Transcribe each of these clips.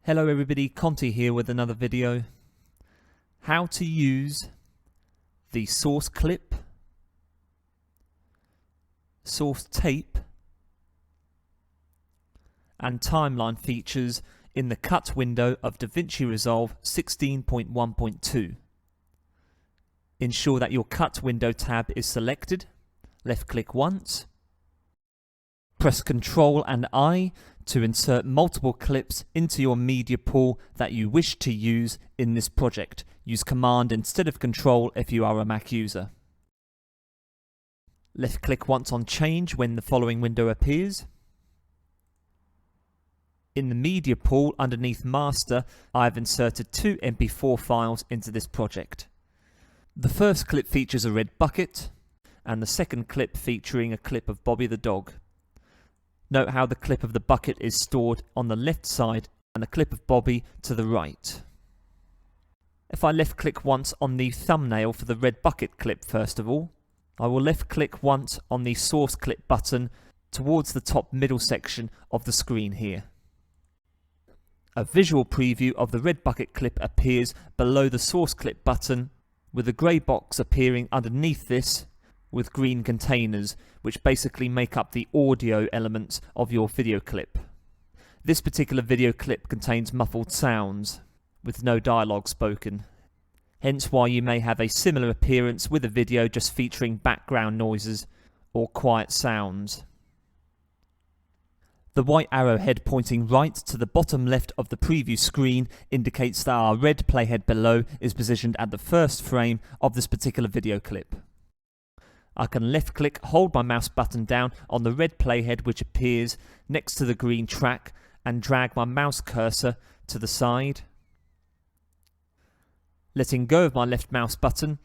Hello everybody, Conti here with another video. How to use the source clip, source tape and timeline features in the cut window of DaVinci Resolve 16.1.2. Ensure that your cut window tab is selected. Left click once. Press Ctrl and I to insert multiple clips into your media pool that you wish to use in this project. Use Command instead of Control if you are a Mac user. Left click once on Change when the following window appears. In the media pool underneath Master, I have inserted two MP4 files into this project. The first clip features a red bucket, and the second clip featuring a clip of Bobby the dog. Note how the clip of the bucket is stored on the left side and the clip of Bobby to the right. If I left click once on the thumbnail for the red bucket clip first of all, I will left click once on the source clip button towards the top middle section of the screen here. A visual preview of the red bucket clip appears below the source clip button, with a grey box appearing underneath this with green containers, which basically make up the audio elements of your video clip. This particular video clip contains muffled sounds, with no dialogue spoken, hence why you may have a similar appearance with a video just featuring background noises or quiet sounds. The white arrowhead pointing right to the bottom left of the preview screen indicates that our red playhead below is positioned at the first frame of this particular video clip. I can left click, hold my mouse button down on the red playhead which appears next to the green track and drag my mouse cursor to the side. Letting go of my left mouse button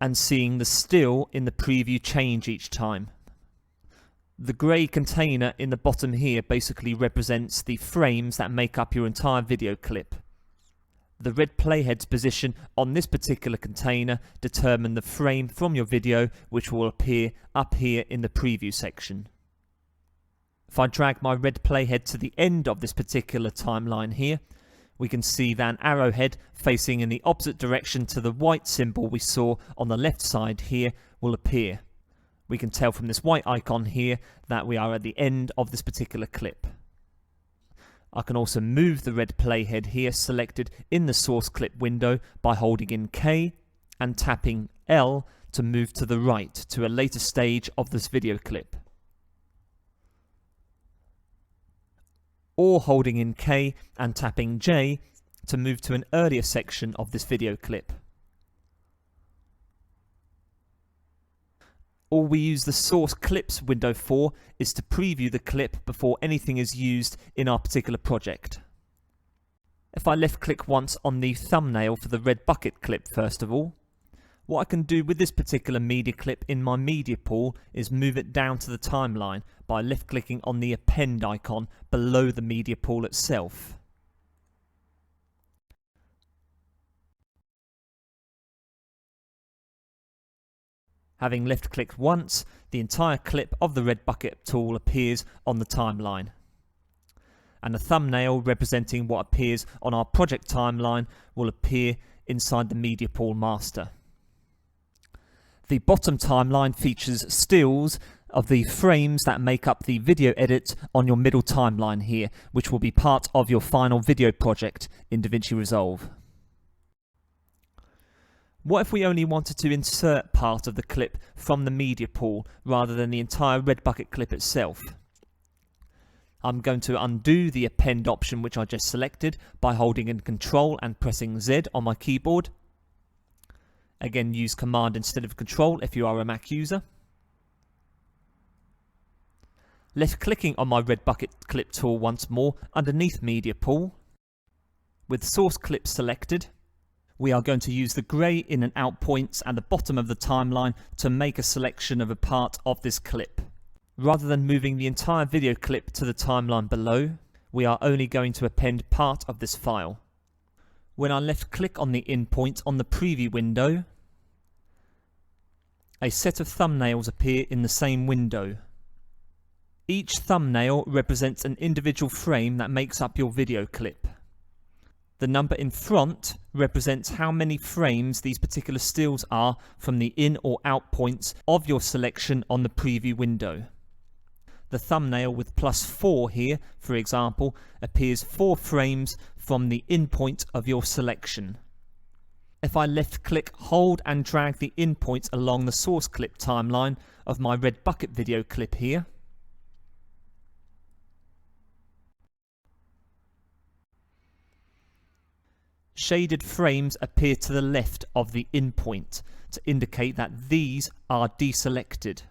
and seeing the still in the preview change each time. The grey container in the bottom here basically represents the frames that make up your entire video clip. The red playhead's position on this particular container determine the frame from your video which will appear up here in the preview section. If I drag my red playhead to the end of this particular timeline here, we can see that an arrowhead facing in the opposite direction to the white symbol we saw on the left side here will appear. We can tell from this white icon here that we are at the end of this particular clip. I can also move the red playhead here selected in the source clip window by holding in K and tapping L to move to the right to a later stage of this video clip. Or holding in K and tapping J to move to an earlier section of this video clip. All we use the source clips window for is to preview the clip before anything is used in our particular project. If I left click once on the thumbnail for the red bucket clip first of all, what I can do with this particular media clip in my media pool is move it down to the timeline by left clicking on the append icon below the media pool itself. Having left clicked once, the entire clip of the red bucket tool appears on the timeline. And a thumbnail representing what appears on our project timeline will appear inside the media pool master. The bottom timeline features stills of the frames that make up the video edit on your middle timeline here, which will be part of your final video project in DaVinci Resolve. What if we only wanted to insert part of the clip from the media pool rather than the entire red bucket clip itself? I'm going to undo the append option which I just selected by holding in Control and pressing Z on my keyboard. Again, use Command instead of Control if you are a Mac user. Left clicking on my red bucket clip tool once more underneath media pool. With source clip selected, we are going to use the grey in and out points at the bottom of the timeline to make a selection of a part of this clip. Rather than moving the entire video clip to the timeline below, we are only going to append part of this file. When I left click on the in point on the preview window, a set of thumbnails appear in the same window. Each thumbnail represents an individual frame that makes up your video clip. The number in front represents how many frames these particular stills are from the in or out points of your selection on the preview window. The thumbnail with +4 here, for example, appears 4 frames from the in point of your selection. If I left click, hold and drag the in point along the source clip timeline of my red bucket video clip here, shaded frames appear to the left of the in point to indicate that these are deselected.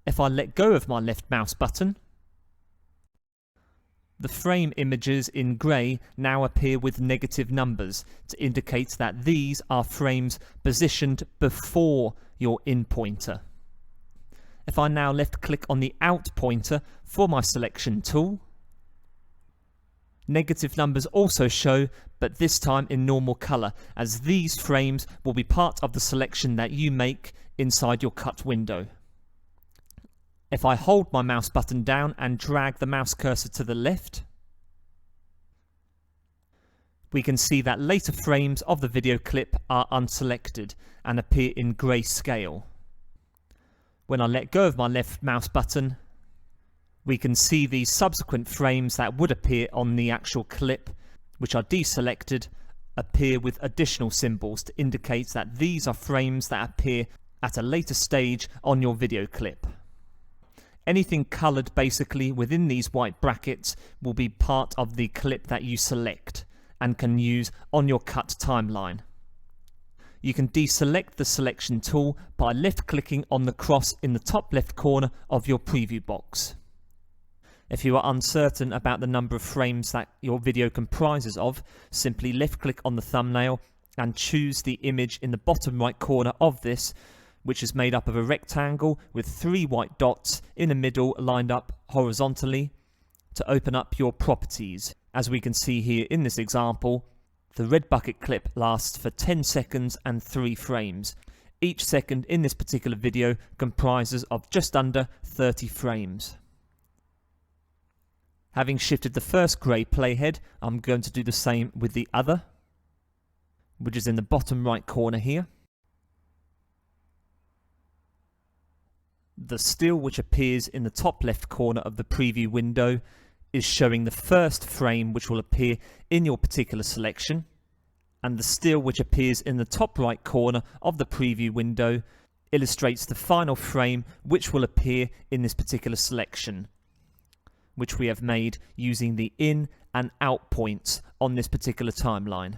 If I let go of my left mouse button, the frame images in grey now appear with negative numbers to indicate that these are frames positioned before your in pointer. If I now left click on the out pointer for my selection tool, negative numbers also show, but this time in normal colour, as these frames will be part of the selection that you make inside your cut window. If I hold my mouse button down and drag the mouse cursor to the left, we can see that later frames of the video clip are unselected and appear in grayscale. When I let go of my left mouse button, we can see these subsequent frames that would appear on the actual clip, which are deselected, appear with additional symbols to indicate that these are frames that appear at a later stage on your video clip. Anything coloured basically within these white brackets will be part of the clip that you select and can use on your cut timeline. You can deselect the selection tool by left clicking on the cross in the top left corner of your preview box. If you are uncertain about the number of frames that your video comprises of, simply left click on the thumbnail and choose the image in the bottom right corner of this, which is made up of a rectangle with 3 white dots in the middle lined up horizontally, to open up your properties. As we can see here in this example, the red bucket clip lasts for 10 seconds and 3 frames. Each second in this particular video comprises of just under 30 frames. Having shifted the first grey playhead, I'm going to do the same with the other, which is in the bottom right corner here. The still which appears in the top left corner of the preview window is showing the first frame which will appear in your particular selection, and the still which appears in the top right corner of the preview window illustrates the final frame which will appear in this particular selection, which we have made using the in and out points on this particular timeline.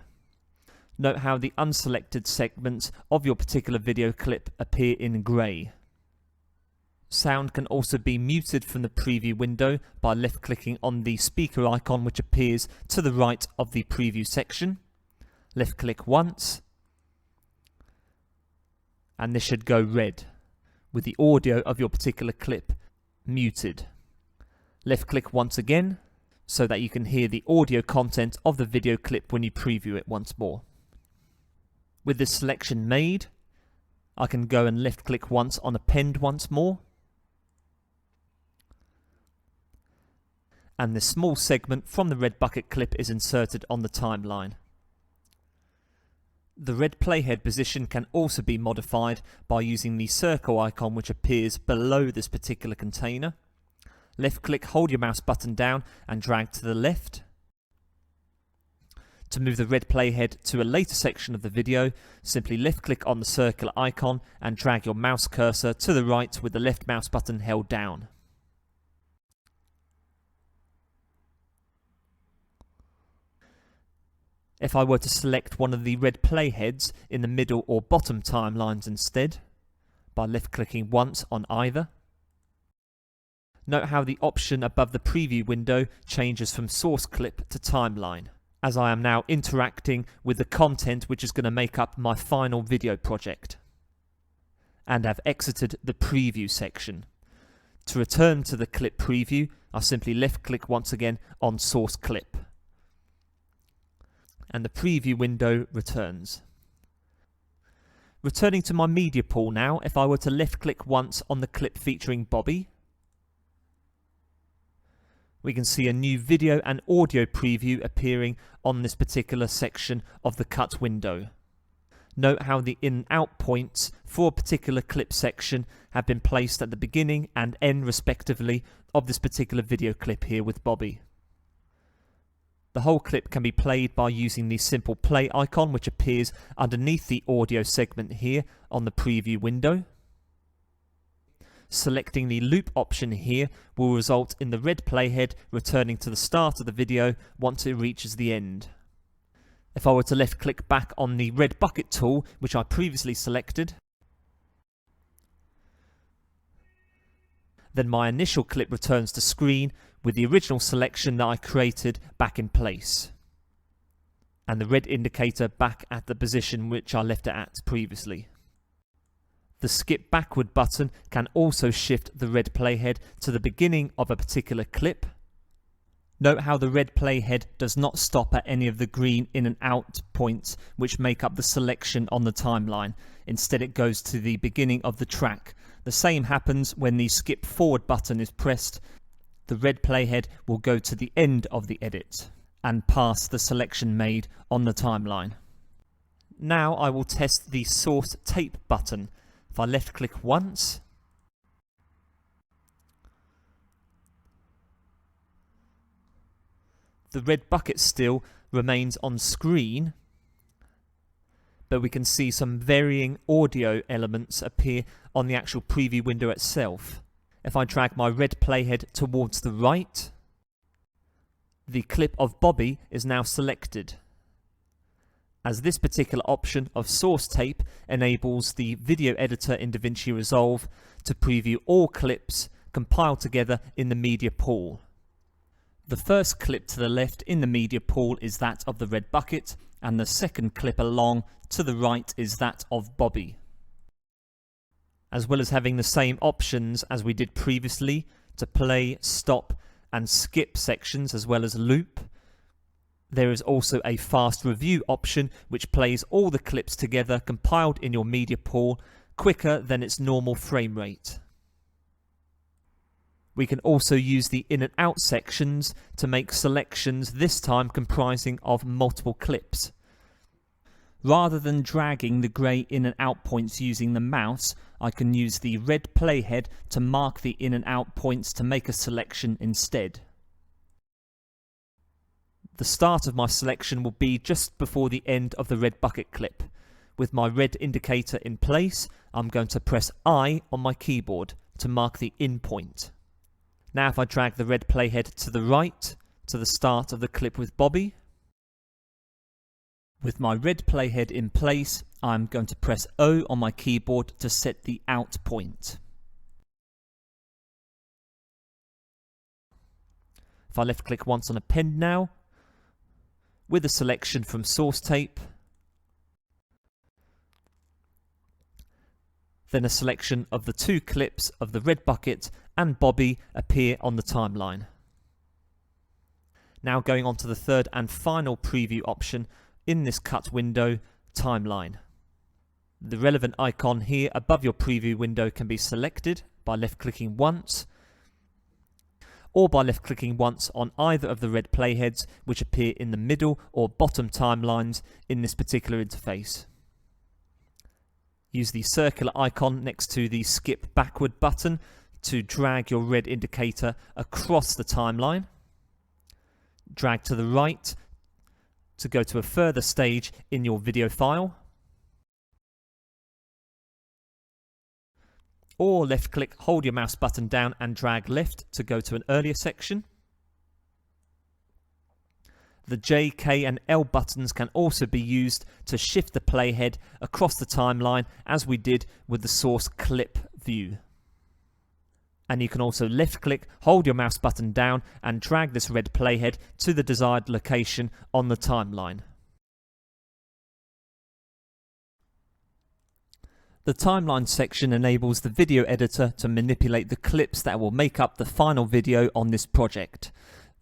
Note how the unselected segments of your particular video clip appear in grey. Sound can also be muted from the preview window by left clicking on the speaker icon which appears to the right of the preview section. Left click once, and this should go red, with the audio of your particular clip muted. Left click once again, so that you can hear the audio content of the video clip when you preview it once more. With this selection made, I can go and left click once on append once more, and this small segment from the red bucket clip is inserted on the timeline. The red playhead position can also be modified by using the circle icon which appears below this particular container. Left click, hold your mouse button down and drag to the left. To move the red playhead to a later section of the video, simply left click on the circular icon and drag your mouse cursor to the right with the left mouse button held down. If I were to select one of the red playheads in the middle or bottom timelines instead, by left clicking once on either, note how the option above the preview window changes from source clip to timeline, as I am now interacting with the content which is going to make up my final video project, and have exited the preview section. To return to the clip preview, I'll simply left click once again on source clip, and the preview window returns. Returning to my media pool now, if I were to left click once on the clip featuring Bobby, we can see a new video and audio preview appearing on this particular section of the cut window. Note how the in and out points for a particular clip section have been placed at the beginning and end respectively of this particular video clip here with Bobby. The whole clip can be played by using the simple play icon which appears underneath the audio segment here on the preview window. Selecting the loop option here will result in the red playhead returning to the start of the video once it reaches the end. If I were to left click back on the red bucket tool which I previously selected, then my initial clip returns to screen with the original selection that I created back in place, and the red indicator back at the position which I left it at previously. The skip backward button can also shift the red playhead to the beginning of a particular clip. Note how the red playhead does not stop at any of the green in and out points which make up the selection on the timeline. Instead it goes to the beginning of the track. The same happens when the skip forward button is pressed. The red playhead will go to the end of the edit and past the selection made on the timeline. Now I will test the source tape button. If I left click once, the red bucket still remains on screen, but we can see some varying audio elements appear on the actual preview window itself. If I drag my red playhead towards the right, the clip of Bobby is now selected, as this particular option of source tape enables the video editor in DaVinci Resolve to preview all clips compiled together in the media pool. The first clip to the left in the media pool is that of the red bucket, and the second clip along to the right is that of Bobby. As well as having the same options as we did previously to play, stop and skip sections as well as loop, there is also a fast review option which plays all the clips together compiled in your media pool quicker than its normal frame rate. We can also use the in and out sections to make selections, this time comprising of multiple clips. Rather than dragging the grey in and out points using the mouse, I can use the red playhead to mark the in and out points to make a selection instead. The start of my selection will be just before the end of the red bucket clip. With my red indicator in place, I'm going to press I on my keyboard to mark the in point. Now if I drag the red playhead to the right, to the start of the clip with Bobby, with my red playhead in place, I'm going to press O on my keyboard to set the out point. If I left click once on append now, with a selection from source tape, then a selection of the two clips of the red bucket and Bobby appear on the timeline. Now going on to the third and final preview option in this cut window, timeline. The relevant icon here above your preview window can be selected by left clicking once, or by left clicking once on either of the red playheads which appear in the middle or bottom timelines in this particular interface. Use the circular icon next to the skip backward button to drag your red indicator across the timeline. Drag to the right to go to a further stage in your video file. Or left click, hold your mouse button down and drag left to go to an earlier section. The J, K and L buttons can also be used to shift the playhead across the timeline as we did with the source clip view. And you can also left click, hold your mouse button down and drag this red playhead to the desired location on the timeline. The timeline section enables the video editor to manipulate the clips that will make up the final video on this project.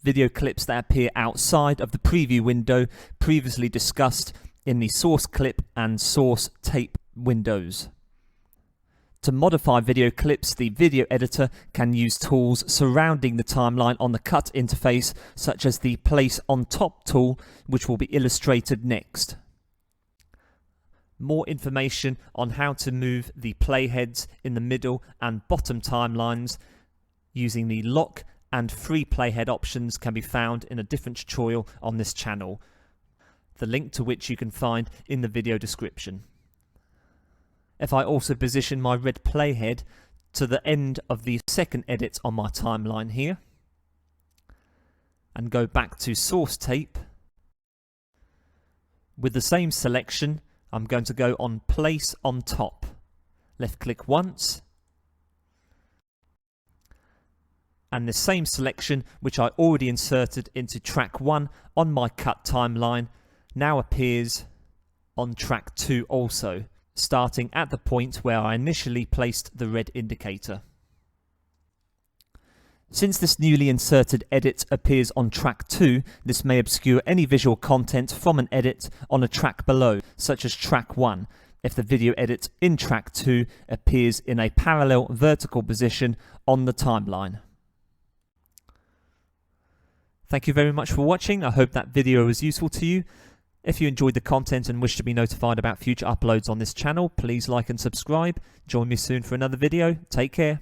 Video clips that appear outside of the preview window previously discussed in the source clip and source tape windows. To modify video clips, the video editor can use tools surrounding the timeline on the cut interface, such as the Place on Top tool, which will be illustrated next. More information on how to move the playheads in the middle and bottom timelines using the lock and free playhead options can be found in a different tutorial on this channel, the link to which you can find in the video description. If I also position my red playhead to the end of the second edit on my timeline here, and go back to source tape, with the same selection, I'm going to go on Place on Top. Left click once, and the same selection which I already inserted into track 1 on my cut timeline now appears on track 2 also, starting at the point where I initially placed the red indicator. Since this newly inserted edit appears on track 2, this may obscure any visual content from an edit on a track below, such as track 1, if the video edit in track 2 appears in a parallel vertical position on the timeline. Thank you very much for watching. I hope that video was useful to you. If you enjoyed the content and wish to be notified about future uploads on this channel, please like and subscribe. Join me soon for another video. Take care.